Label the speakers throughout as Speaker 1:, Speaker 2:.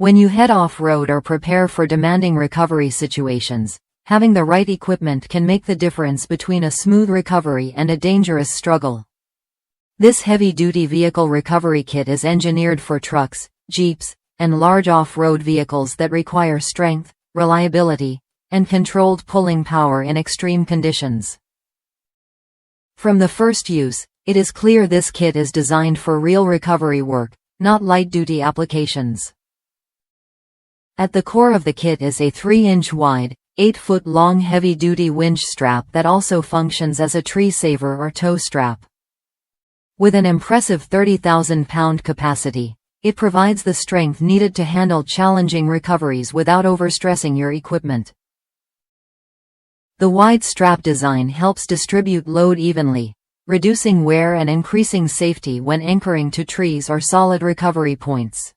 Speaker 1: When you head off-road or prepare for demanding recovery situations, having the right equipment can make the difference between a smooth recovery and a dangerous struggle. This heavy-duty vehicle recovery kit is engineered for trucks, jeeps, and large off-road vehicles that require strength, reliability, and controlled pulling power in extreme conditions. From the first use, it is clear this kit is designed for real recovery work, not light-duty applications. At the core of the kit is a 3-inch wide, 8-foot long heavy-duty winch strap that also functions as a tree saver or tow strap. With an impressive 30,000-pound capacity, it provides the strength needed to handle challenging recoveries without overstressing your equipment. The wide strap design helps distribute load evenly, reducing wear and increasing safety when anchoring to trees or solid recovery points.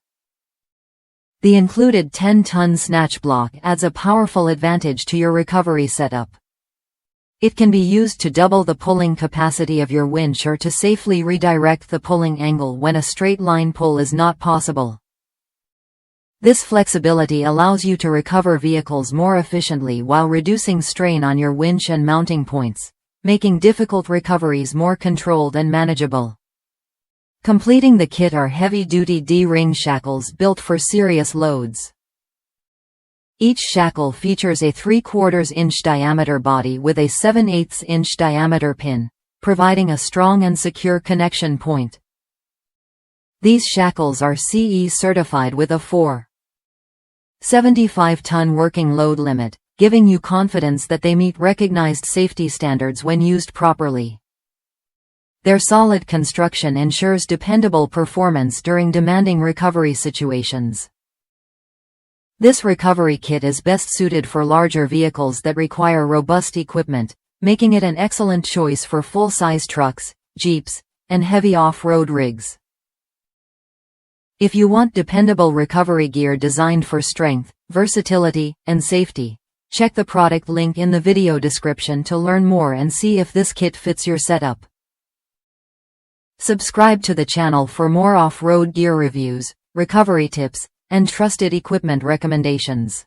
Speaker 1: The included 10-ton snatch block adds a powerful advantage to your recovery setup. It can be used to double the pulling capacity of your winch or to safely redirect the pulling angle when a straight line pull is not possible. This flexibility allows you to recover vehicles more efficiently while reducing strain on your winch and mounting points, making difficult recoveries more controlled and manageable. Completing the kit are heavy-duty D-ring shackles built for serious loads. Each shackle features a 3/4-inch diameter body with a 7/8-inch diameter pin, providing a strong and secure connection point. These shackles are CE certified with a 475-ton working load limit, giving you confidence that they meet recognized safety standards when used properly. Their solid construction ensures dependable performance during demanding recovery situations. This recovery kit is best suited for larger vehicles that require robust equipment, making it an excellent choice for full-size trucks, jeeps, and heavy off-road rigs. If you want dependable recovery gear designed for strength, versatility, and safety, check the product link in the video description to learn more and see if this kit fits your setup. Subscribe to the channel for more off-road gear reviews, recovery tips, and trusted equipment recommendations.